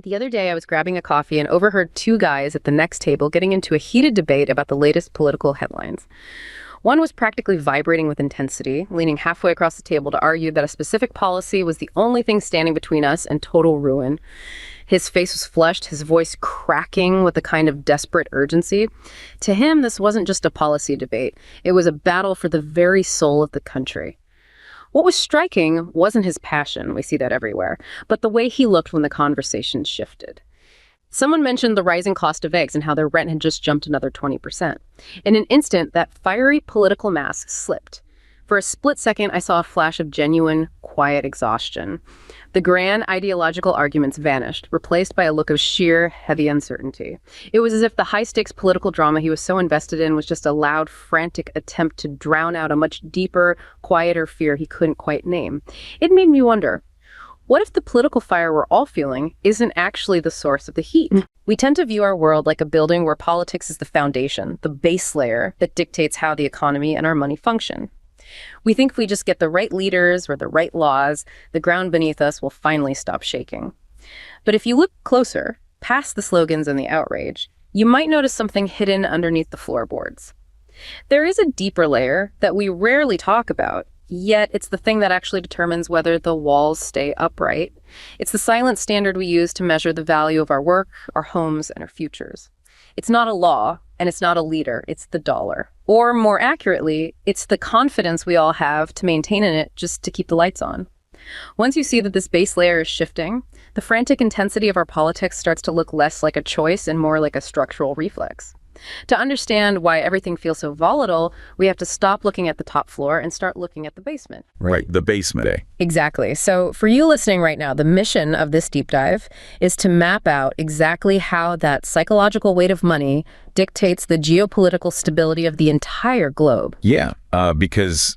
The other day, I was grabbing a coffee and overheard two guys at the next table getting into a heated debate about the latest political headlines. One was practically vibrating with intensity, leaning halfway across the table to argue that a specific policy was the only thing standing between us and total ruin. His face was flushed, his voice cracking with a kind of desperate urgency. To him, this wasn't just a policy debate. It was a battle for the very soul of the country. What was striking wasn't his passion, we see that everywhere, but the way he looked when the conversation shifted. Someone mentioned the rising cost of eggs and how their rent had just jumped another 20%. In an instant, that fiery political mask slipped. For a split second, I saw a flash of genuine, quiet exhaustion. The grand ideological arguments vanished, replaced by a look of sheer, heavy uncertainty. It was as if the high-stakes political drama he was so invested in was just a loud, frantic attempt to drown out a much deeper, quieter fear he couldn't quite name. It made me wonder, what if the political fire we're all feeling isn't actually the source of the heat? We tend to view our world like a building where politics is the foundation, the base layer that dictates how the economy and our money function. We think if we just get the right leaders or the right laws, the ground beneath us will finally stop shaking. But if you look closer, past the slogans and the outrage, you might notice something hidden underneath the floorboards. There is a deeper layer that we rarely talk about, yet it's the thing that actually determines whether the walls stay upright. It's the silent standard we use to measure the value of our work, our homes, and our futures. It's not a law, and it's not a leader, it's the dollar. Or more accurately, it's the confidence we all have to maintain in it just to keep the lights on. Once you see that this base layer is shifting, the frantic intensity of our politics starts to look less like a choice and more like a structural reflex. To understand why everything feels so volatile, we have to stop looking at the top floor and start looking at the basement. Right, the basement. Exactly. So for you listening right now, the mission of this deep dive is to map out exactly how that psychological weight of money dictates the geopolitical stability of the entire globe. Yeah, because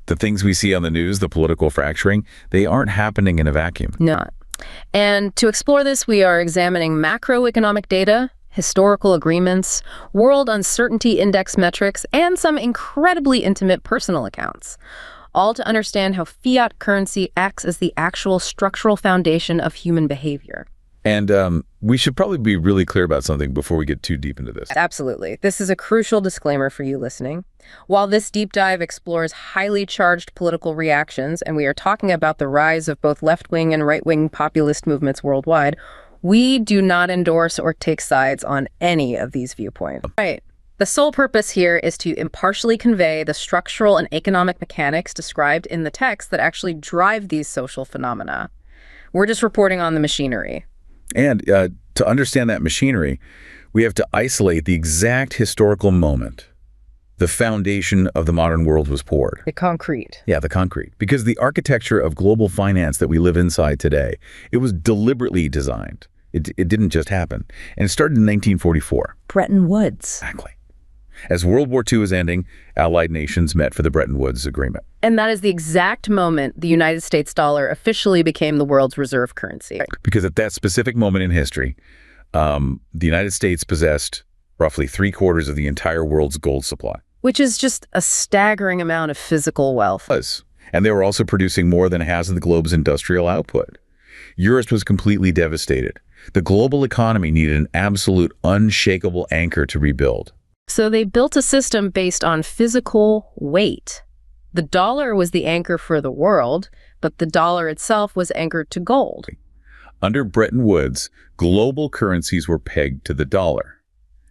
the things we see on the news, the political fracturing, they aren't happening in a vacuum. Not. And to explore this, we are examining macroeconomic data, historical agreements, world uncertainty index metrics, and some incredibly intimate personal accounts, all to understand how fiat currency acts as the actual structural foundation of human behavior. And we should probably be really clear about something before we get too deep into this. Absolutely. This is a crucial disclaimer for you listening. While this deep dive explores highly charged political reactions, and we are talking about the rise of both left-wing and right-wing populist movements worldwide, we do not endorse or take sides on any of these viewpoints. Right. The sole purpose here is to impartially convey the structural and economic mechanics described in the text that actually drive these social phenomena. We're just reporting on the machinery. And to understand that machinery, we have to isolate the exact historical moment the foundation of the modern world was poured. The concrete. Yeah, the concrete. Because the architecture of global finance that we live inside today, it was deliberately designed. It didn't just happen. And it started in 1944. Bretton Woods. Exactly. As World War II was ending, Allied nations met for the Bretton Woods Agreement. And that is the exact moment the United States dollar officially became the world's reserve currency. Because at that specific moment in history, the United States possessed roughly 3/4 of the entire world's gold supply. Which is just a staggering amount of physical wealth. And they were also producing more than half of the globe's industrial output. Europe was completely devastated. The global economy needed an absolute, unshakable anchor to rebuild. So they built a system based on physical weight. The dollar was the anchor for the world, but the dollar itself was anchored to gold. Under Bretton Woods, global currencies were pegged to the dollar,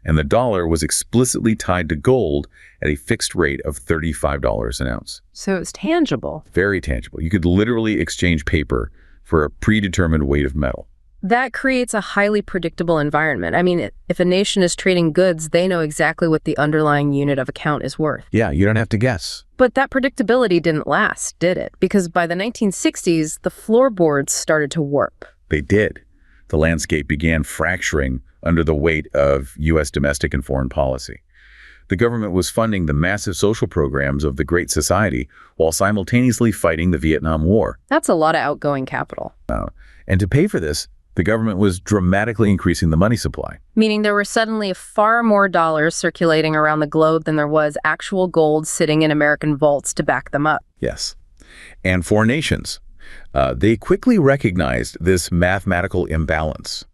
and the dollar was explicitly tied to gold at a fixed rate of $35 an ounce. So it's tangible. Very tangible. You could literally exchange paper for a predetermined weight of metal. That creates a highly predictable environment. I mean, if a nation is trading goods, they know exactly what the underlying unit of account is worth. Yeah, you don't have to guess. But that predictability didn't last, did it? Because by the 1960s, the floorboards started to warp. They did. The landscape began fracturing under the weight of U.S. domestic and foreign policy. The government was funding the massive social programs of the Great Society while simultaneously fighting the Vietnam War. That's a lot of outgoing capital. And to pay for this, the government was dramatically increasing the money supply. Meaning there were suddenly far more dollars circulating around the globe than there was actual gold sitting in American vaults to back them up. Yes. And foreign nations, they quickly recognized this mathematical imbalance.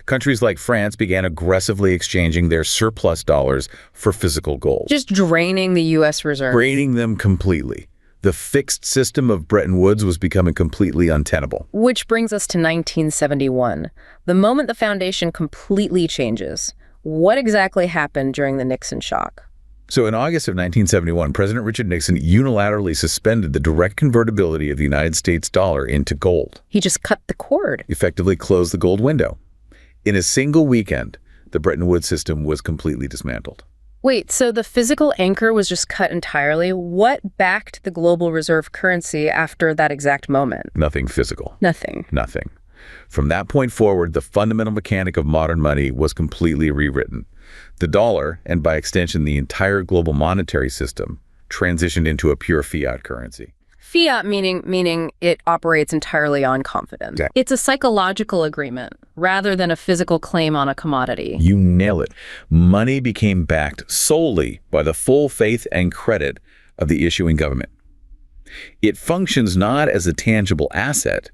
Countries like France began aggressively exchanging their surplus dollars for physical gold, Just draining the U.S. reserve. draining them completely. The fixed system of Bretton Woods was becoming completely untenable. Which brings us to 1971, the moment the foundation completely changes. What exactly happened during the Nixon Shock? So in August of 1971, President Richard Nixon unilaterally suspended the direct convertibility of the United States dollar into gold. He just cut the cord. Effectively closed the gold window. In a single weekend, the Bretton Woods system was completely dismantled. Wait, so the physical anchor was just cut entirely? What backed the global reserve currency after that exact moment? Nothing physical. Nothing. Nothing. From that point forward, the fundamental mechanic of modern money was completely rewritten. The dollar, and by extension the entire global monetary system, transitioned into a pure fiat currency. Fiat meaning it operates entirely on confidence. Exactly. It's a psychological agreement rather than a physical claim on a commodity. You nail it. Money became backed solely by the full faith and credit of the issuing government. It functions not as a tangible asset,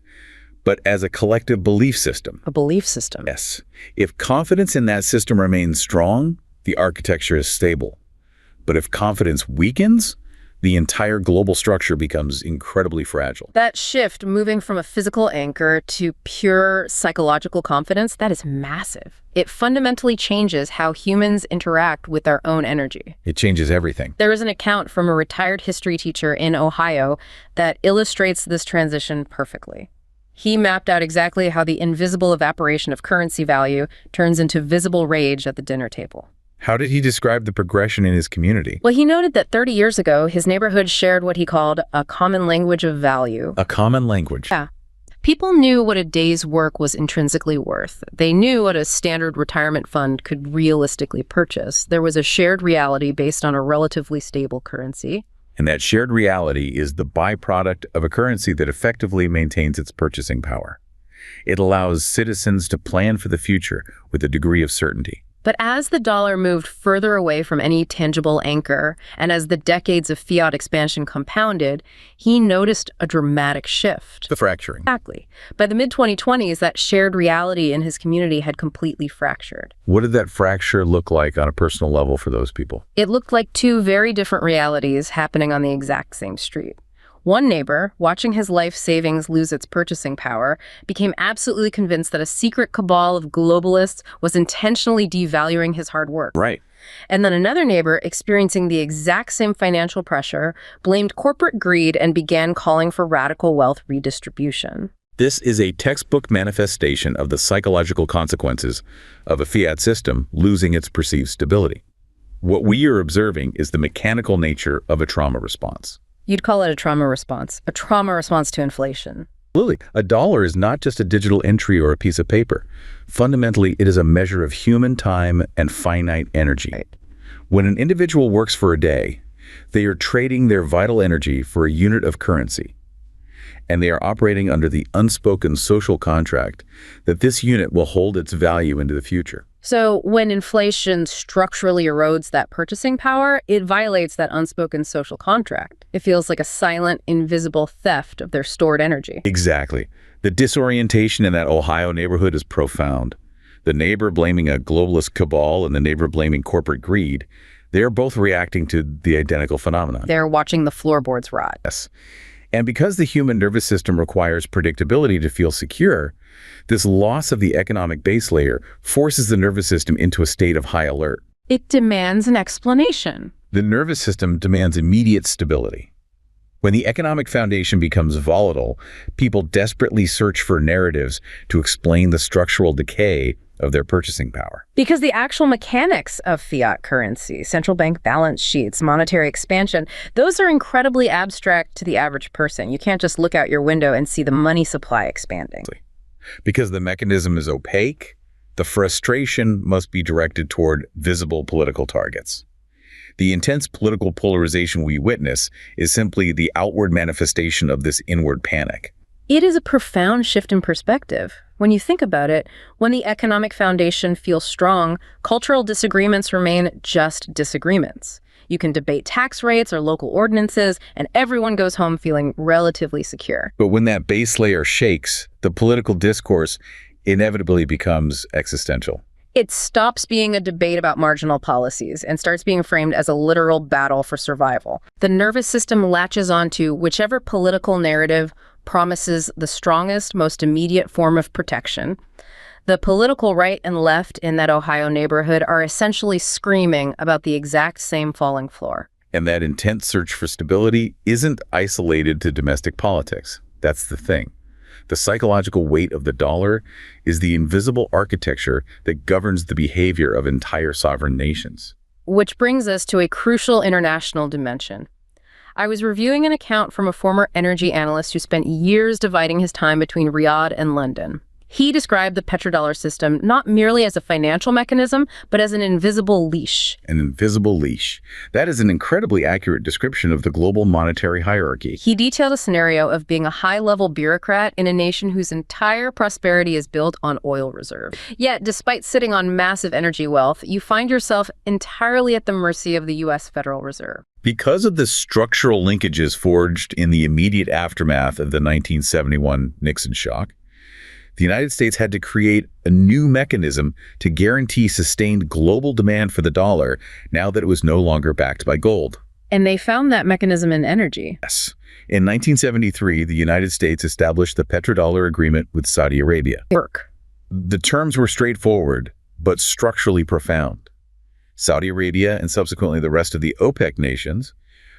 but as a collective belief system. A belief system. Yes. If confidence in that system remains strong, the architecture is stable. But if confidence weakens, the entire global structure becomes incredibly fragile. That shift, moving from a physical anchor to pure psychological confidence, that is massive. It fundamentally changes how humans interact with their own energy. It changes everything. There is an account from a retired history teacher in Ohio that illustrates this transition perfectly. He mapped out exactly how the invisible evaporation of currency value turns into visible rage at the dinner table. How did he describe the progression in his community? Well, he noted that 30 years ago, his neighborhood shared what he called a common language of value. A common language. Yeah. People knew what a day's work was intrinsically worth. They knew what a standard retirement fund could realistically purchase. There was a shared reality based on a relatively stable currency. And that shared reality is the byproduct of a currency that effectively maintains its purchasing power. It allows citizens to plan for the future with a degree of certainty. But as the dollar moved further away from any tangible anchor, and as the decades of fiat expansion compounded, he noticed a dramatic shift. The fracturing. Exactly. By the mid-2020s, that shared reality in his community had completely fractured. What did that fracture look like on a personal level for those people? It looked like two very different realities happening on the exact same street. One neighbor, watching his life savings lose its purchasing power, became absolutely convinced that a secret cabal of globalists was intentionally devaluing his hard work. Right. And then another neighbor, experiencing the exact same financial pressure, blamed corporate greed and began calling for radical wealth redistribution. This is a textbook manifestation of the psychological consequences of a fiat system losing its perceived stability. What we are observing is the mechanical nature of a trauma response. You'd call it a trauma response to inflation. Absolutely. A dollar is not just a digital entry or a piece of paper. Fundamentally, it is a measure of human time and finite energy. Right. When an individual works for a day, they are trading their vital energy for a unit of currency. And they are operating under the unspoken social contract that this unit will hold its value into the future. So when inflation structurally erodes that purchasing power, it violates that unspoken social contract. It feels like a silent, invisible theft of their stored energy. Exactly. The disorientation in that Ohio neighborhood is profound. The neighbor blaming a globalist cabal and the neighbor blaming corporate greed, they are both reacting to the identical phenomenon. They're watching the floorboards rot. Yes. And because the human nervous system requires predictability to feel secure, this loss of the economic base layer forces the nervous system into a state of high alert. It demands an explanation. The nervous system demands immediate stability. When the economic foundation becomes volatile, people desperately search for narratives to explain the structural decay of their purchasing power. Because the actual mechanics of fiat currency, central bank balance sheets, monetary expansion, those are incredibly abstract to the average person. You can't just look out your window and see the money supply expanding. Because the mechanism is opaque, the frustration must be directed toward visible political targets. The intense political polarization we witness is simply the outward manifestation of this inward panic. It is a profound shift in perspective. When you think about it, when the economic foundation feels strong, cultural disagreements remain just disagreements. You can debate tax rates or local ordinances, and everyone goes home feeling relatively secure. But when that base layer shakes, the political discourse inevitably becomes existential. It stops being a debate about marginal policies and starts being framed as a literal battle for survival. The nervous system latches onto whichever political narrative promises the strongest, most immediate form of protection. The political right and left in that Ohio neighborhood are essentially screaming about the exact same falling floor. And that intense search for stability isn't isolated to domestic politics. That's the thing. The psychological weight of the dollar is the invisible architecture that governs the behavior of entire sovereign nations. Which brings us to a crucial international dimension. I was reviewing an account from a former energy analyst who spent years dividing his time between Riyadh and London. He described the petrodollar system not merely as a financial mechanism, but as an invisible leash. An invisible leash. That is an incredibly accurate description of the global monetary hierarchy. He detailed a scenario of being a high-level bureaucrat in a nation whose entire prosperity is built on oil reserve. Yet, despite sitting on massive energy wealth, you find yourself entirely at the mercy of the U.S. Federal Reserve. Because of the structural linkages forged in the immediate aftermath of the 1971 Nixon Shock, the United States had to create a new mechanism to guarantee sustained global demand for the dollar now that it was no longer backed by gold. And they found that mechanism in energy. Yes. In 1973, the United States established the Petrodollar Agreement with Saudi Arabia. The terms were straightforward, but structurally profound. Saudi Arabia, and subsequently the rest of the OPEC nations,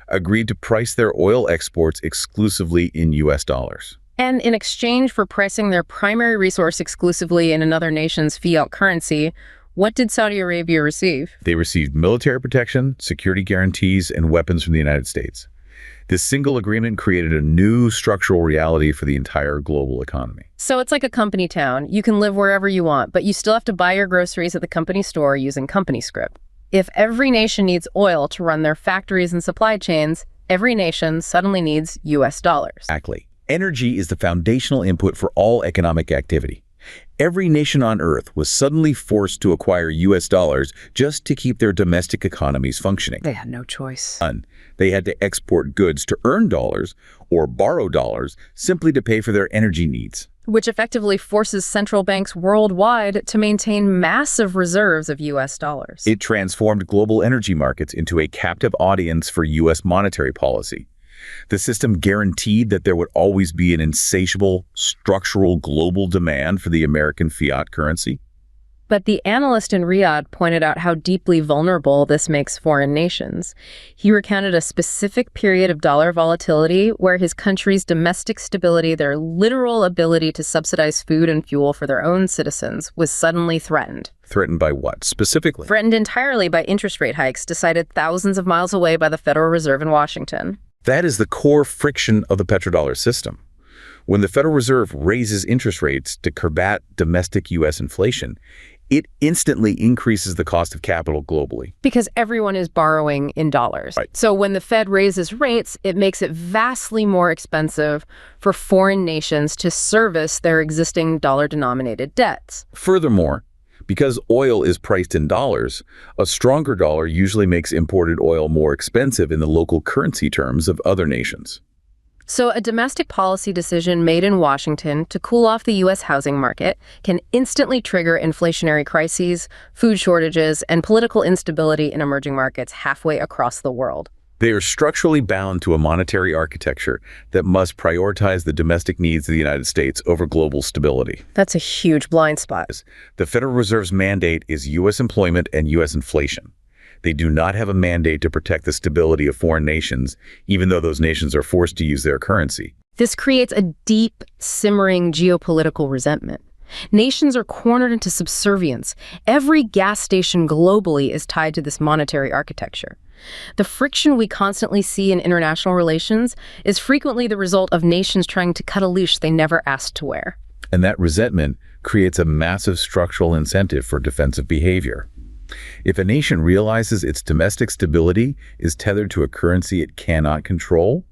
agreed to price their oil exports exclusively in U.S. dollars. And in exchange for pricing their primary resource exclusively in another nation's fiat currency, what did Saudi Arabia receive? They received military protection, security guarantees, and weapons from the United States. This single agreement created a new structural reality for the entire global economy. So it's like a company town. You can live wherever you want, but you still have to buy your groceries at the company store using company script. If every nation needs oil to run their factories and supply chains, every nation suddenly needs U.S. dollars. Exactly. Energy is the foundational input for all economic activity. Every nation on Earth was suddenly forced to acquire U.S. dollars just to keep their domestic economies functioning. They had no choice. They had to export goods to earn dollars or borrow dollars simply to pay for their energy needs. Which effectively forces central banks worldwide to maintain massive reserves of U.S. dollars. It transformed global energy markets into a captive audience for U.S. monetary policy. The system guaranteed that there would always be an insatiable, structural global demand for the American fiat currency. But the analyst in Riyadh pointed out how deeply vulnerable this makes foreign nations. He recounted a specific period of dollar volatility where his country's domestic stability, their literal ability to subsidize food and fuel for their own citizens, was suddenly threatened. Threatened by what, specifically? Threatened entirely by interest rate hikes decided thousands of miles away by the Federal Reserve in Washington. That is the core friction of the petrodollar system. When the Federal Reserve raises interest rates to combat domestic U.S. inflation, it instantly increases the cost of capital globally. Because everyone is borrowing in dollars. Right. So when the Fed raises rates, it makes it vastly more expensive for foreign nations to service their existing dollar-denominated debts. Furthermore, because oil is priced in dollars, a stronger dollar usually makes imported oil more expensive in the local currency terms of other nations. So a domestic policy decision made in Washington to cool off the U.S. housing market can instantly trigger inflationary crises, food shortages, and political instability in emerging markets halfway across the world. They are structurally bound to a monetary architecture that must prioritize the domestic needs of the United States over global stability. That's a huge blind spot. The Federal Reserve's mandate is U.S. employment and U.S. inflation. They do not have a mandate to protect the stability of foreign nations, even though those nations are forced to use their currency. This creates a deep, simmering geopolitical resentment. Nations are cornered into subservience. Every gas station globally is tied to this monetary architecture. The friction we constantly see in international relations is frequently the result of nations trying to cut a leash they never asked to wear. And that resentment creates a massive structural incentive for defensive behavior. If a nation realizes its domestic stability is tethered to a currency it cannot control,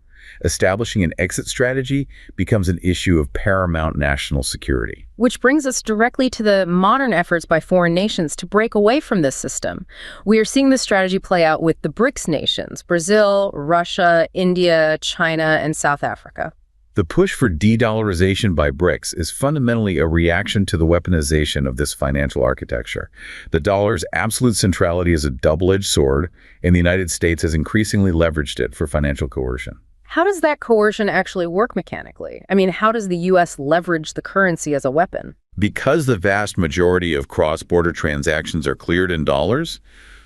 establishing an exit strategy becomes an issue of paramount national security. Which brings us directly to the modern efforts by foreign nations to break away from this system. We are seeing this strategy play out with the BRICS nations: Brazil, Russia, India, China, and South Africa. The push for de-dollarization by BRICS is fundamentally a reaction to the weaponization of this financial architecture. The dollar's absolute centrality is a double-edged sword, and the United States has increasingly leveraged it for financial coercion. How does that coercion actually work mechanically? I mean, how does the U.S. leverage the currency as a weapon? Because the vast majority of cross-border transactions are cleared in dollars,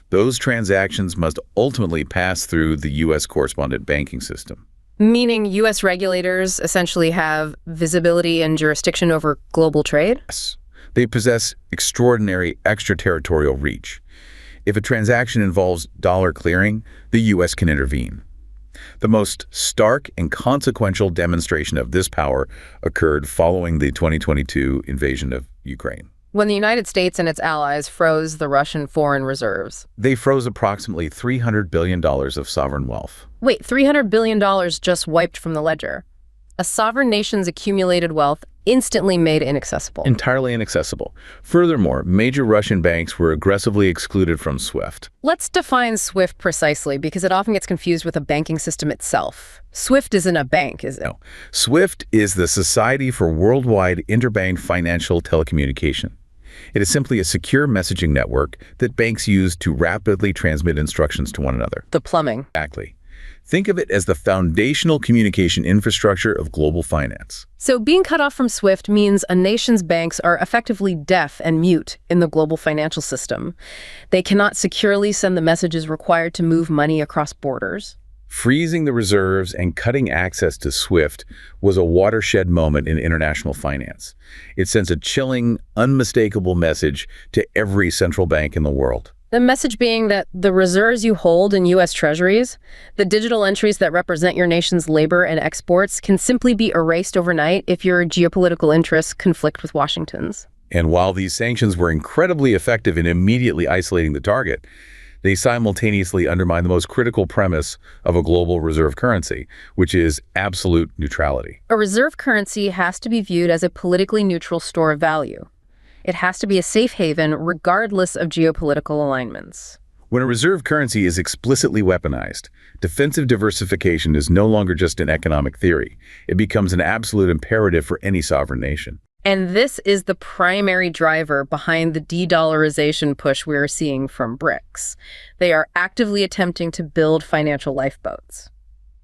those transactions must ultimately pass through the U.S. correspondent banking system. Meaning U.S. regulators essentially have visibility and jurisdiction over global trade? Yes. They possess extraordinary extraterritorial reach. If a transaction involves dollar clearing, the U.S. can intervene. The most stark and consequential demonstration of this power occurred following the 2022 invasion of Ukraine. When the United States and its allies froze the Russian foreign reserves. They froze approximately $300 billion of sovereign wealth. Wait, $300 billion just wiped from the ledger. A sovereign nation's accumulated wealth instantly made inaccessible. Entirely inaccessible. Furthermore, major Russian banks were aggressively excluded from SWIFT. Let's define SWIFT precisely, because it often gets confused with a banking system itself. SWIFT isn't a bank, is it? No. SWIFT is the Society for Worldwide Interbank Financial Telecommunication. It is simply a secure messaging network that banks use to rapidly transmit instructions to one another. The plumbing. Exactly. Think of it as the foundational communication infrastructure of global finance. So being cut off from SWIFT means a nation's banks are effectively deaf and mute in the global financial system. They cannot securely send the messages required to move money across borders. Freezing the reserves and cutting access to SWIFT was a watershed moment in international finance. It sends a chilling, unmistakable message to every central bank in the world. The message being that the reserves you hold in U.S. treasuries, the digital entries that represent your nation's labor and exports, can simply be erased overnight if your geopolitical interests conflict with Washington's. And while these sanctions were incredibly effective in immediately isolating the target, they simultaneously undermine the most critical premise of a global reserve currency, which is absolute neutrality. A reserve currency has to be viewed as a politically neutral store of value. It has to be a safe haven regardless of geopolitical alignments. When a reserve currency is explicitly weaponized, defensive diversification is no longer just an economic theory. It becomes an absolute imperative for any sovereign nation. And this is the primary driver behind the de-dollarization push we are seeing from BRICS. They are actively attempting to build financial lifeboats.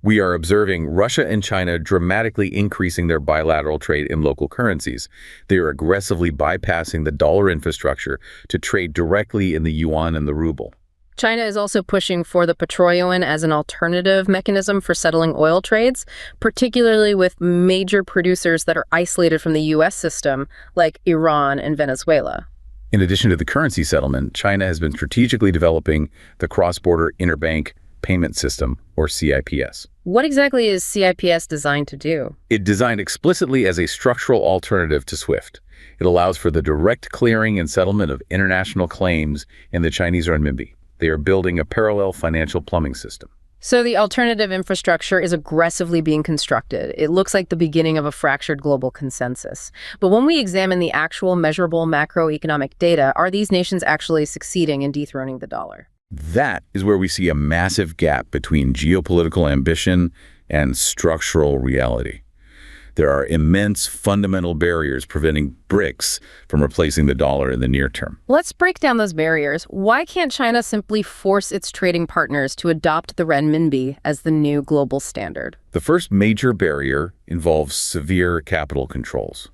We are observing Russia and China dramatically increasing their bilateral trade in local currencies. They are aggressively bypassing the dollar infrastructure to trade directly in the yuan and the ruble. China is also pushing for the petrodollar as an alternative mechanism for settling oil trades, particularly with major producers that are isolated from the U.S. system, like Iran and Venezuela. In addition to the currency settlement, China has been strategically developing the cross-border interbank payment system, or CIPS. What exactly is CIPS designed to do? It's designed explicitly as a structural alternative to SWIFT. It allows for the direct clearing and settlement of international claims in the Chinese renminbi. They are building a parallel financial plumbing system. So the alternative infrastructure is aggressively being constructed. It looks like the beginning of a fractured global consensus. But when we examine the actual measurable macroeconomic data, are these nations actually succeeding in dethroning the dollar? That is where we see a massive gap between geopolitical ambition and structural reality. There are immense fundamental barriers preventing BRICS from replacing the dollar in the near term. Let's break down those barriers. Why can't China simply force its trading partners to adopt the renminbi as the new global standard? The first major barrier involves severe capital controls.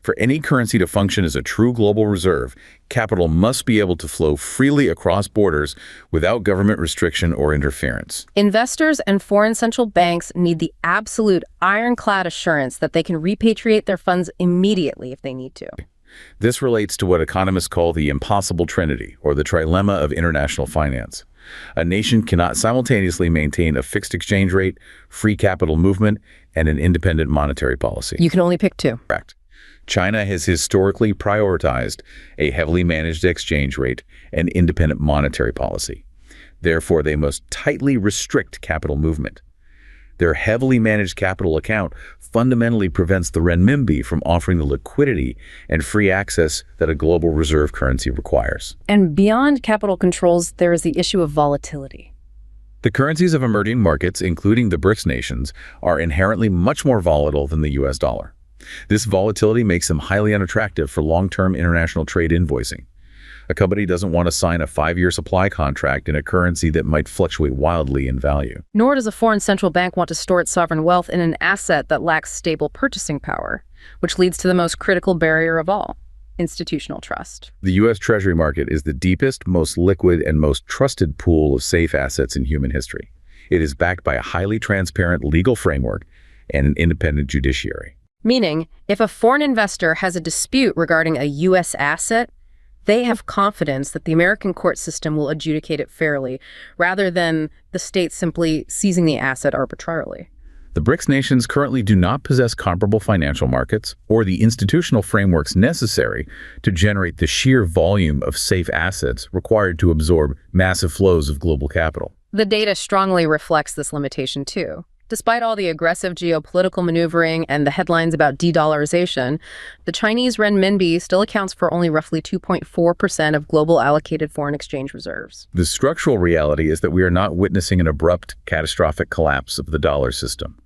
For any currency to function as a true global reserve, capital must be able to flow freely across borders without government restriction or interference. Investors and foreign central banks need the absolute ironclad assurance that they can repatriate their funds immediately if they need to. This relates to what economists call the impossible trinity, or the trilemma of international finance. A nation cannot simultaneously maintain a fixed exchange rate, free capital movement, and an independent monetary policy. You can only pick two. Correct. China has historically prioritized a heavily managed exchange rate and independent monetary policy. Therefore, they must tightly restrict capital movement. Their heavily managed capital account fundamentally prevents the renminbi from offering the liquidity and free access that a global reserve currency requires. And beyond capital controls, there is the issue of volatility. The currencies of emerging markets, including the BRICS nations, are inherently much more volatile than the US dollar. This volatility makes them highly unattractive for long-term international trade invoicing. A company doesn't want to sign a 5-year supply contract in a currency that might fluctuate wildly in value. Nor does a foreign central bank want to store its sovereign wealth in an asset that lacks stable purchasing power, which leads to the most critical barrier of all: institutional trust. The U.S. Treasury market is the deepest, most liquid, and most trusted pool of safe assets in human history. It is backed by a highly transparent legal framework and an independent judiciary. Meaning, if a foreign investor has a dispute regarding a U.S. asset, they have confidence that the American court system will adjudicate it fairly, rather than the state simply seizing the asset arbitrarily. The BRICS nations currently do not possess comparable financial markets or the institutional frameworks necessary to generate the sheer volume of safe assets required to absorb massive flows of global capital. The data strongly reflects this limitation too. Despite all the aggressive geopolitical maneuvering and the headlines about de-dollarization, the Chinese renminbi still accounts for only roughly 2.4% of global allocated foreign exchange reserves. The structural reality is that we are not witnessing an abrupt, catastrophic collapse of the dollar system.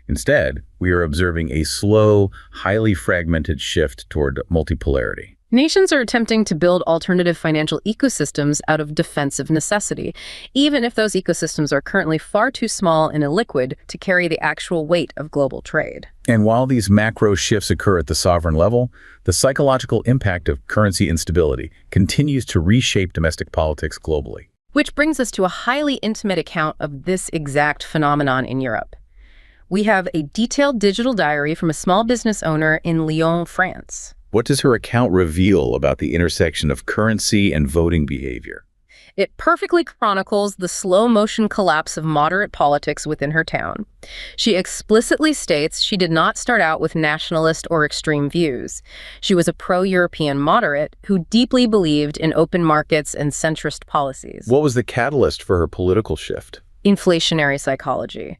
Instead, we are observing a slow, highly fragmented shift toward multipolarity. Nations are attempting to build alternative financial ecosystems out of defensive necessity, even if those ecosystems are currently far too small and illiquid to carry the actual weight of global trade. And while these macro shifts occur at the sovereign level, the psychological impact of currency instability continues to reshape domestic politics globally. Which brings us to a highly intimate account of this exact phenomenon in Europe. We have a detailed digital diary from a small business owner in Lyon, France. What does her account reveal about the intersection of currency and voting behavior? It perfectly chronicles the slow-motion collapse of moderate politics within her town. She explicitly states she did not start out with nationalist or extreme views. She was a pro-European moderate who deeply believed in open markets and centrist policies. What was the catalyst for her political shift? Inflationary psychology.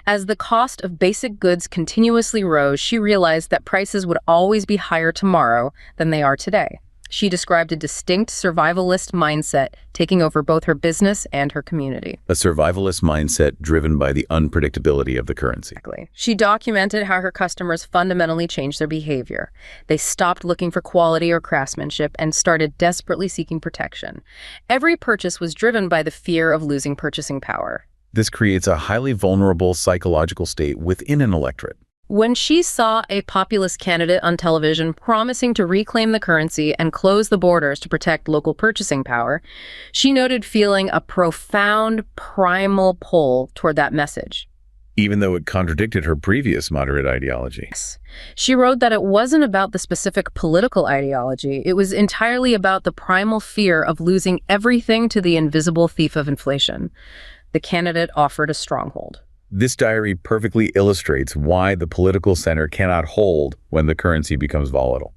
As the cost of basic goods continuously rose, she realized that prices would always be higher tomorrow than they are today. She described a distinct survivalist mindset taking over both her business and her community. A survivalist mindset driven by the unpredictability of the currency. Exactly. She documented how her customers fundamentally changed their behavior. They stopped looking for quality or craftsmanship and started desperately seeking protection. Every purchase was driven by the fear of losing purchasing power. This creates a highly vulnerable psychological state within an electorate. When she saw a populist candidate on television promising to reclaim the currency and close the borders to protect local purchasing power, she noted feeling a profound primal pull toward that message. Even though it contradicted her previous moderate ideology. She wrote that it wasn't about the specific political ideology, it was entirely about the primal fear of losing everything to the invisible thief of inflation. The candidate offered a stronghold. This diary perfectly illustrates why the political center cannot hold when the currency becomes volatile.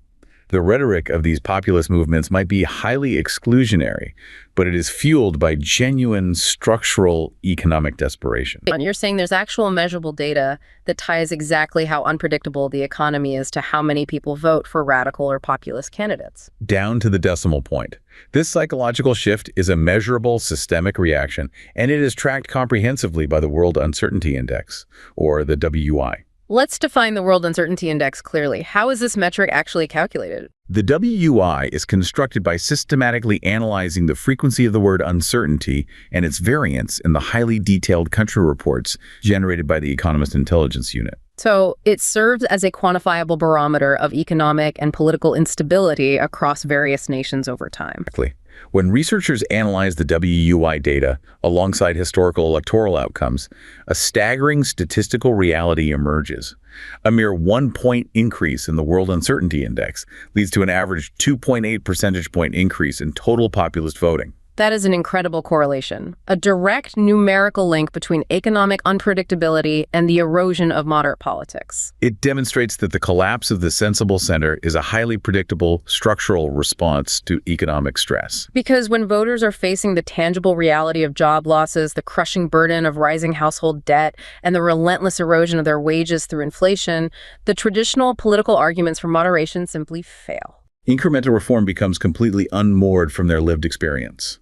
The rhetoric of these populist movements might be highly exclusionary, but it is fueled by genuine structural economic desperation. You're saying there's actual measurable data that ties exactly how unpredictable the economy is to how many people vote for radical or populist candidates. Down to the decimal point. This psychological shift is a measurable systemic reaction, and it is tracked comprehensively by the World Uncertainty Index, or the WUI. Let's define the World Uncertainty Index clearly. How is this metric actually calculated? The WUI is constructed by systematically analyzing the frequency of the word uncertainty and its variance in the highly detailed country reports generated by the Economist Intelligence Unit. So it serves as a quantifiable barometer of economic and political instability across various nations over time. Exactly. When researchers analyze the WUI data alongside historical electoral outcomes, a staggering statistical reality emerges. A mere 1-point increase in the World Uncertainty Index leads to an average 2.8 percentage point increase in total populist voting. That is an incredible correlation, a direct numerical link between economic unpredictability and the erosion of moderate politics. It demonstrates that the collapse of the sensible center is a highly predictable structural response to economic stress. Because when voters are facing the tangible reality of job losses, the crushing burden of rising household debt, and the relentless erosion of their wages through inflation, the traditional political arguments for moderation simply fail. Incremental reform becomes completely unmoored from their lived experience.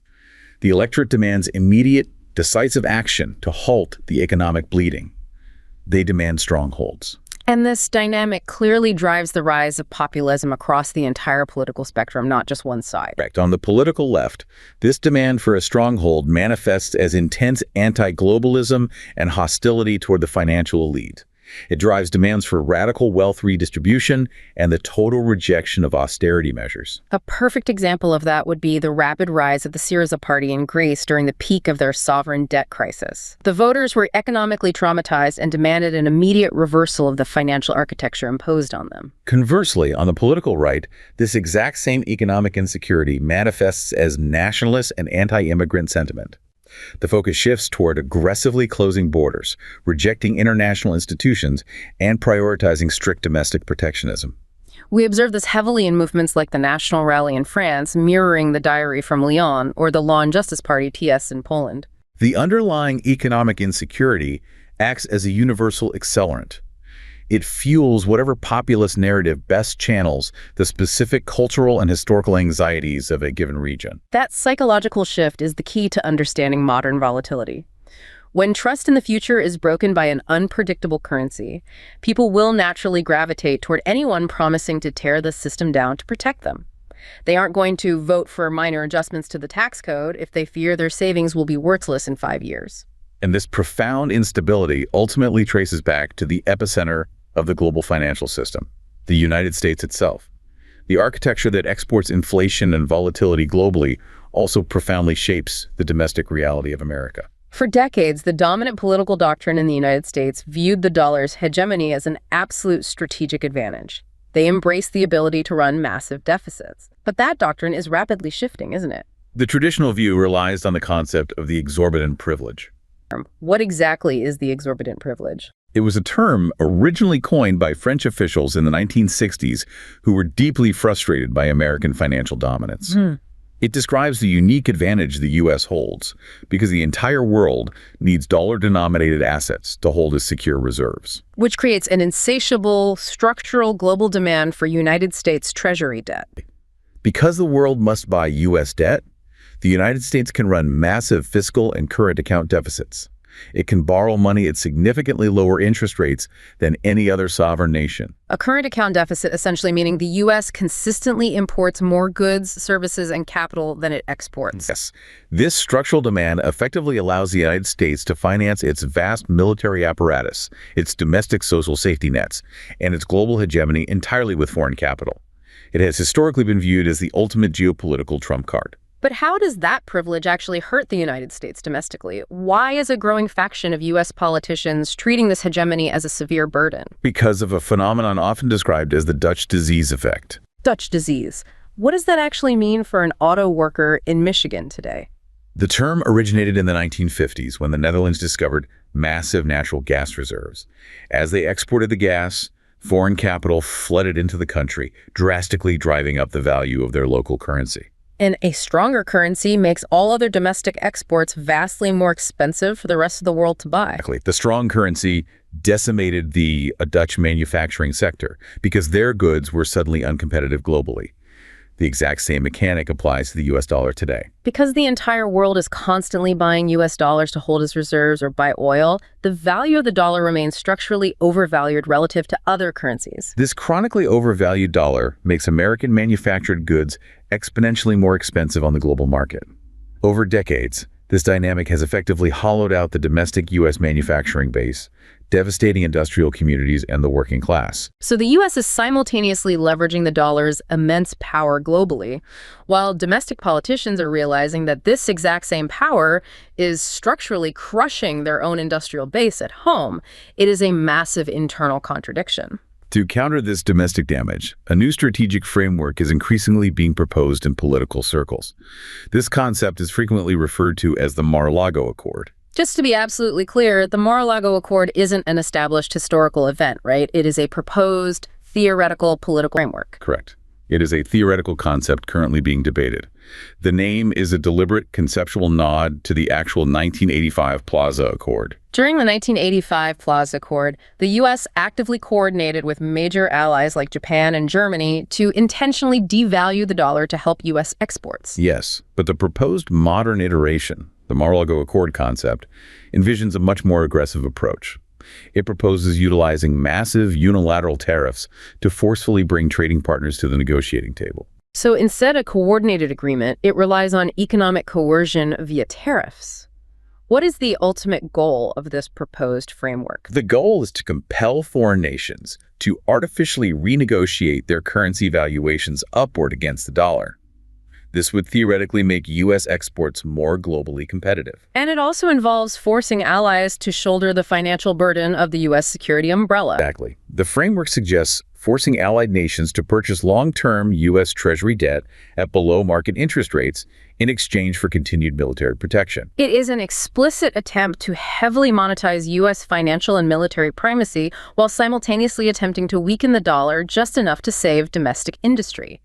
The electorate demands immediate, decisive action to halt the economic bleeding. They demand strongholds. And this dynamic clearly drives the rise of populism across the entire political spectrum, not just one side. Correct. On the political left, this demand for a stronghold manifests as intense anti-globalism and hostility toward the financial elite. It drives demands for radical wealth redistribution and the total rejection of austerity measures. A perfect example of that would be the rapid rise of the Syriza party in Greece during the peak of their sovereign debt crisis. The voters were economically traumatized and demanded an immediate reversal of the financial architecture imposed on them. Conversely, on the political right, this exact same economic insecurity manifests as nationalist and anti-immigrant sentiment. The focus shifts toward aggressively closing borders, rejecting international institutions, and prioritizing strict domestic protectionism. We observe this heavily in movements like the National Rally in France, mirroring the Diary from Lyon, or the Law and Justice Party, TS, in Poland. The underlying economic insecurity acts as a universal accelerant. It fuels whatever populist narrative best channels the specific cultural and historical anxieties of a given region. That psychological shift is the key to understanding modern volatility. When trust in the future is broken by an unpredictable currency, people will naturally gravitate toward anyone promising to tear the system down to protect them. They aren't going to vote for minor adjustments to the tax code if they fear their savings will be worthless in 5 years. And this profound instability ultimately traces back to the epicenter of the global financial system, the United States itself. The architecture that exports inflation and volatility globally also profoundly shapes the domestic reality of America. For decades, the dominant political doctrine in the United States viewed the dollar's hegemony as an absolute strategic advantage. They embraced the ability to run massive deficits. But that doctrine is rapidly shifting, isn't it? The traditional view relies on the concept of the exorbitant privilege. What exactly is the exorbitant privilege? It was a term originally coined by French officials in the 1960s who were deeply frustrated by American financial dominance. It describes the unique advantage the U.S. holds because the entire world needs dollar-denominated assets to hold as secure reserves. Which creates an insatiable, structural global demand for United States Treasury debt. Because the world must buy U.S. debt, the United States can run massive fiscal and current account deficits. It can borrow money at significantly lower interest rates than any other sovereign nation. A current account deficit essentially meaning the U.S. consistently imports more goods, services, and capital than it exports. Yes. This structural demand effectively allows the United States to finance its vast military apparatus, its domestic social safety nets, and its global hegemony entirely with foreign capital. It has historically been viewed as the ultimate geopolitical trump card. But how does that privilege actually hurt the United States domestically? Why is a growing faction of U.S. politicians treating this hegemony as a severe burden? Because of a phenomenon often described as the Dutch disease effect. Dutch disease. What does that actually mean for an auto worker in Michigan today? The term originated in the 1950s when the Netherlands discovered massive natural gas reserves. As they exported the gas, foreign capital flooded into the country, drastically driving up the value of their local currency. And a stronger currency makes all other domestic exports vastly more expensive for the rest of the world to buy. Exactly. The strong currency decimated the Dutch manufacturing sector because their goods were suddenly uncompetitive globally. The exact same mechanic applies to the U.S. dollar today. Because the entire world is constantly buying U.S. dollars to hold its reserves or buy oil, the value of the dollar remains structurally overvalued relative to other currencies. This chronically overvalued dollar makes American manufactured goods exponentially more expensive on the global market. Over decades, this dynamic has effectively hollowed out the domestic U.S. manufacturing base, devastating industrial communities and the working class. So the U.S. is simultaneously leveraging the dollar's immense power globally, while domestic politicians are realizing that this exact same power is structurally crushing their own industrial base at home. It is a massive internal contradiction. To counter this domestic damage, a new strategic framework is increasingly being proposed in political circles. This concept is frequently referred to as the Mar-a-Lago Accord. Just to be absolutely clear, the Mar-a-Lago Accord isn't an established historical event, right? It is a proposed, theoretical political framework. Correct. It is a theoretical concept currently being debated. The name is a deliberate conceptual nod to the actual 1985 Plaza Accord. During the 1985 Plaza Accord, the U.S. actively coordinated with major allies like Japan and Germany to intentionally devalue the dollar to help U.S. exports. Yes, but the proposed modern iteration, the Mar-a-Lago Accord concept, envisions a much more aggressive approach. It proposes utilizing massive unilateral tariffs to forcefully bring trading partners to the negotiating table. So instead of a coordinated agreement, it relies on economic coercion via tariffs. What is the ultimate goal of this proposed framework? The goal is to compel foreign nations to artificially renegotiate their currency valuations upward against the dollar. This would theoretically make U.S. exports more globally competitive. And it also involves forcing allies to shoulder the financial burden of the U.S. security umbrella. Exactly. The framework suggests forcing allied nations to purchase long-term U.S. Treasury debt at below-market interest rates in exchange for continued military protection. It is an explicit attempt to heavily monetize U.S. financial and military primacy while simultaneously attempting to weaken the dollar just enough to save domestic industry.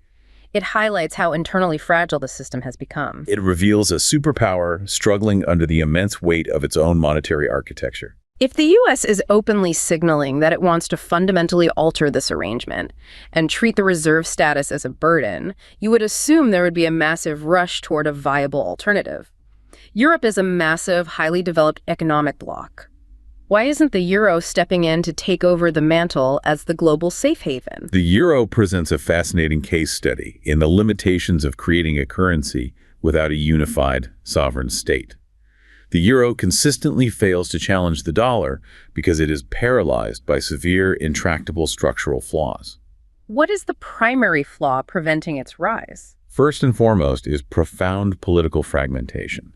It highlights how internally fragile the system has become. It reveals a superpower struggling under the immense weight of its own monetary architecture. If the U.S. is openly signaling that it wants to fundamentally alter this arrangement and treat the reserve status as a burden, you would assume there would be a massive rush toward a viable alternative. Europe is a massive, highly developed economic bloc. Why isn't the euro stepping in to take over the mantle as the global safe haven? The euro presents a fascinating case study in the limitations of creating a currency without a unified sovereign state. The euro consistently fails to challenge the dollar because it is paralyzed by severe, intractable structural flaws. What is the primary flaw preventing its rise? First and foremost is profound political fragmentation.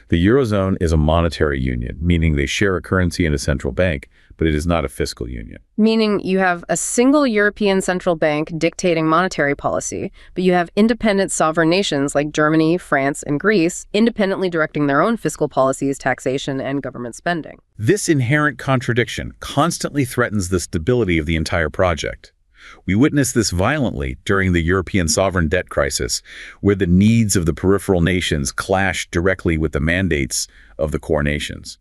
The Eurozone is a monetary union, meaning they share a currency and a central bank, but it is not a fiscal union. Meaning you have a single European central bank dictating monetary policy, but you have independent sovereign nations like Germany, France, and Greece independently directing their own fiscal policies, taxation, and government spending. This inherent contradiction constantly threatens the stability of the entire project. We witnessed this violently during the European sovereign debt crisis, where the needs of the peripheral nations clashed directly with the mandates of the core nations.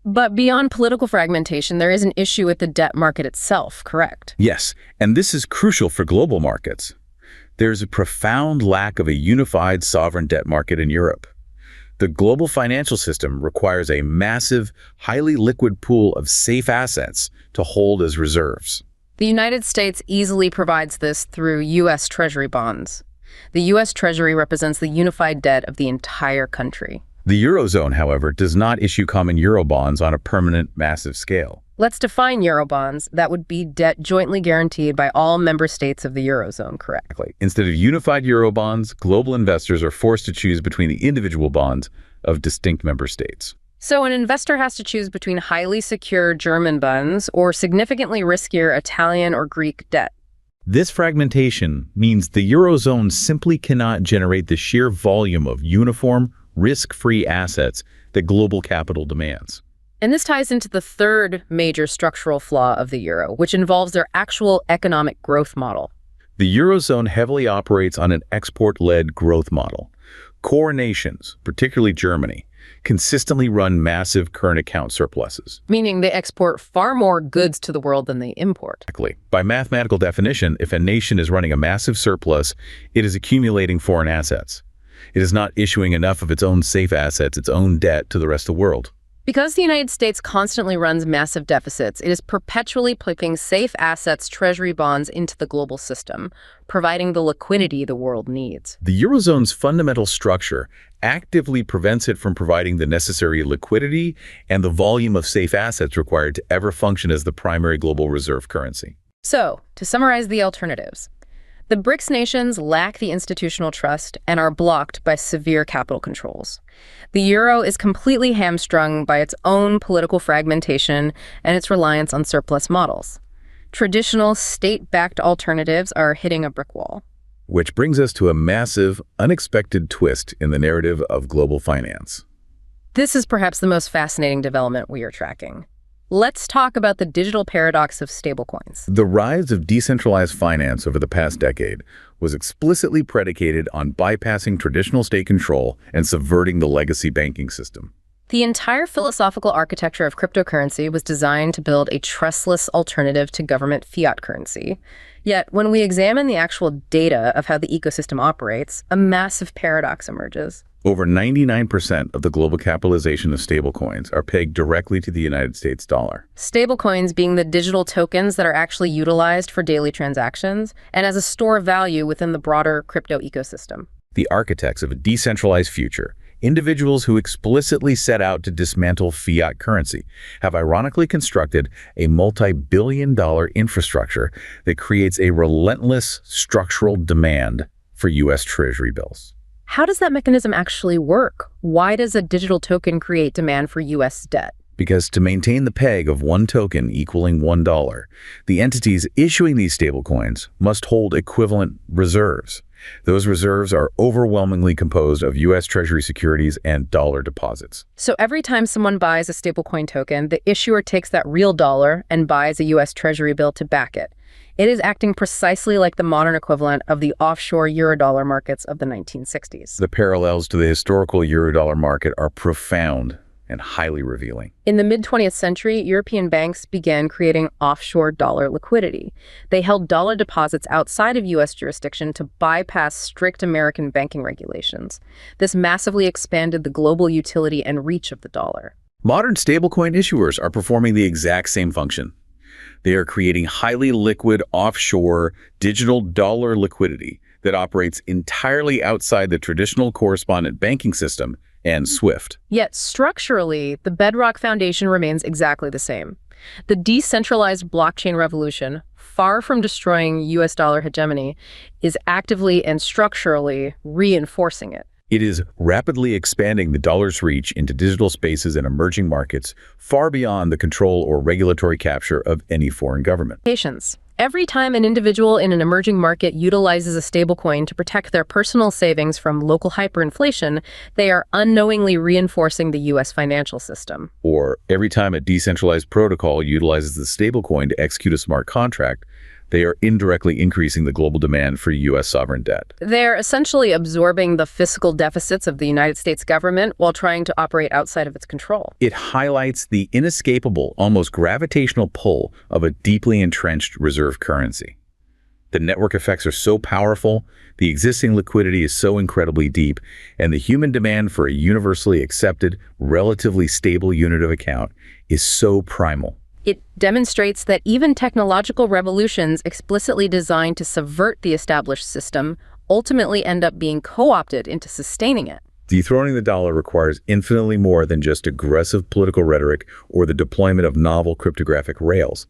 But beyond political fragmentation, there is an issue with the debt market itself, correct? Yes, and this is crucial for global markets. There's a profound lack of a unified sovereign debt market in Europe. The global financial system requires a massive, highly liquid pool of safe assets to hold as reserves. The United States easily provides this through U.S. Treasury bonds. The U.S. Treasury represents the unified debt of the entire country. The Eurozone, however, does not issue common Eurobonds on a permanent, massive scale. Let's define Eurobonds. That would be debt jointly guaranteed by all member states of the Eurozone, correct? Exactly. Instead of unified Eurobonds, global investors are forced to choose between the individual bonds of distinct member states. So an investor has to choose between highly secure German bonds or significantly riskier Italian or Greek debt. This fragmentation means the Eurozone simply cannot generate the sheer volume of uniform, risk-free assets that global capital demands. And this ties into the third major structural flaw of the euro, which involves their actual economic growth model. The Eurozone heavily operates on an export-led growth model. Core nations, particularly Germany, consistently run massive current account surpluses. Meaning they export far more goods to the world than they import. Exactly. By mathematical definition, if a nation is running a massive surplus, it is accumulating foreign assets. It is not issuing enough of its own safe assets, its own debt, to the rest of the world. Because the United States constantly runs massive deficits, it is perpetually putting safe assets, treasury bonds into the global system, providing the liquidity the world needs. The Eurozone's fundamental structure actively prevents it from providing the necessary liquidity and the volume of safe assets required to ever function as the primary global reserve currency. So, to summarize the alternatives, the BRICS nations lack the institutional trust and are blocked by severe capital controls. The euro is completely hamstrung by its own political fragmentation and its reliance on surplus models. Traditional state-backed alternatives are hitting a brick wall. Which brings us to a massive, unexpected twist in the narrative of global finance. This is perhaps the most fascinating development we are tracking. Let's talk about the digital paradox of stablecoins. The rise of decentralized finance over the past decade was explicitly predicated on bypassing traditional state control and subverting the legacy banking system. The entire philosophical architecture of cryptocurrency was designed to build a trustless alternative to government fiat currency. Yet, when we examine the actual data of how the ecosystem operates, a massive paradox emerges. Over 99% of the global capitalization of stablecoins are pegged directly to the United States dollar. Stablecoins being the digital tokens that are actually utilized for daily transactions and as a store of value within the broader crypto ecosystem. The architects of a decentralized future, individuals who explicitly set out to dismantle fiat currency, have ironically constructed a multi-billion-dollar infrastructure that creates a relentless structural demand for U.S. Treasury bills. How does that mechanism actually work? Why does a digital token create demand for U.S. debt? Because to maintain the peg of one token equaling $1, the entities issuing these stablecoins must hold equivalent reserves. Those reserves are overwhelmingly composed of U.S. Treasury securities and dollar deposits. So every time someone buys a stablecoin token, the issuer takes that real dollar and buys a U.S. Treasury bill to back it. It is acting precisely like the modern equivalent of the offshore eurodollar markets of the 1960s. The parallels to the historical eurodollar market are profound and highly revealing. In the mid-20th century, European banks began creating offshore dollar liquidity. They held dollar deposits outside of U.S. jurisdiction to bypass strict American banking regulations. This massively expanded the global utility and reach of the dollar. Modern stablecoin issuers are performing the exact same function. They are creating highly liquid offshore digital dollar liquidity that operates entirely outside the traditional correspondent banking system and SWIFT. Yet structurally, the bedrock foundation remains exactly the same. The decentralized blockchain revolution, far from destroying U.S. dollar hegemony, is actively and structurally reinforcing it. It is rapidly expanding the dollar's reach into digital spaces and emerging markets far beyond the control or regulatory capture of any foreign government. Patience. Every time an individual in an emerging market utilizes a stablecoin to protect their personal savings from local hyperinflation, they are unknowingly reinforcing the U.S. financial system. Or every time a decentralized protocol utilizes the stablecoin to execute a smart contract, they are indirectly increasing the global demand for U.S. sovereign debt. They're essentially absorbing the fiscal deficits of the United States government while trying to operate outside of its control. It highlights the inescapable, almost gravitational pull of a deeply entrenched reserve currency. The network effects are so powerful, the existing liquidity is so incredibly deep, and the human demand for a universally accepted, relatively stable unit of account is so primal. It demonstrates that even technological revolutions explicitly designed to subvert the established system ultimately end up being co-opted into sustaining it. Dethroning the dollar requires infinitely more than just aggressive political rhetoric or the deployment of novel cryptographic rails.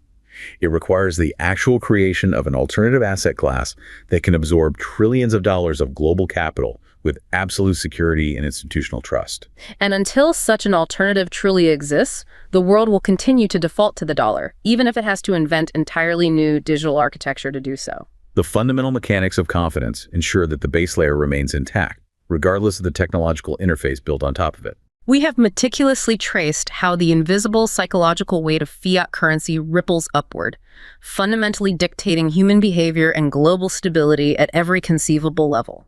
It requires the actual creation of an alternative asset class that can absorb trillions of dollars of global capital with absolute security and institutional trust. And until such an alternative truly exists, the world will continue to default to the dollar, even if it has to invent entirely new digital architecture to do so. The fundamental mechanics of confidence ensure that the base layer remains intact, regardless of the technological interface built on top of it. We have meticulously traced how the invisible psychological weight of fiat currency ripples upward, fundamentally dictating human behavior and global stability at every conceivable level.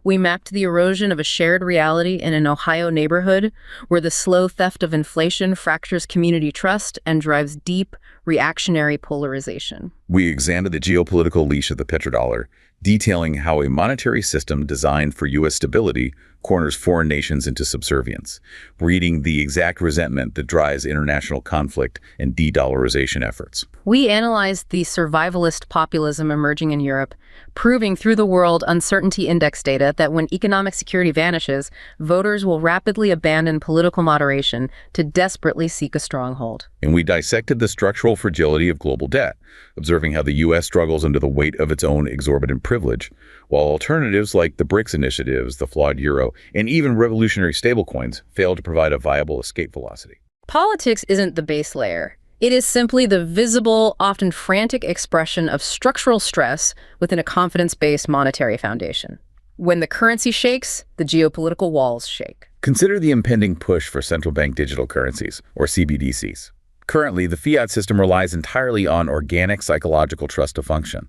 We mapped the erosion of a shared reality in an Ohio neighborhood where the slow theft of inflation fractures community trust and drives deep, reactionary polarization. We examined the geopolitical leash of the petrodollar, detailing how a monetary system designed for U.S. stability corners foreign nations into subservience, breeding the exact resentment that drives international conflict and de-dollarization efforts. We analyzed the survivalist populism emerging in Europe, proving through the World Uncertainty Index data that when economic security vanishes, voters will rapidly abandon political moderation to desperately seek a stronghold. And we dissected the structural fragility of global debt, observing how the U.S. struggles under the weight of its own exorbitant privilege, while alternatives like the BRICS initiatives, the flawed euro, and even revolutionary stablecoins fail to provide a viable escape velocity. Politics isn't the base layer. It is simply the visible, often frantic expression of structural stress within a confidence-based monetary foundation. When the currency shakes, the geopolitical walls shake. Consider the impending push for central bank digital currencies, or CBDCs. Currently, the fiat system relies entirely on organic psychological trust to function.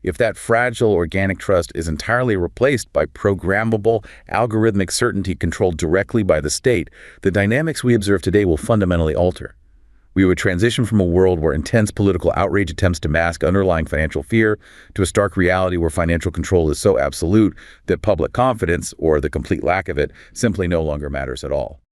If that fragile organic trust is entirely replaced by programmable, algorithmic certainty controlled directly by the state, the dynamics we observe today will fundamentally alter. We would transition from a world where intense political outrage attempts to mask underlying financial fear to a stark reality where financial control is so absolute that public confidence, or the complete lack of it, simply no longer matters at all.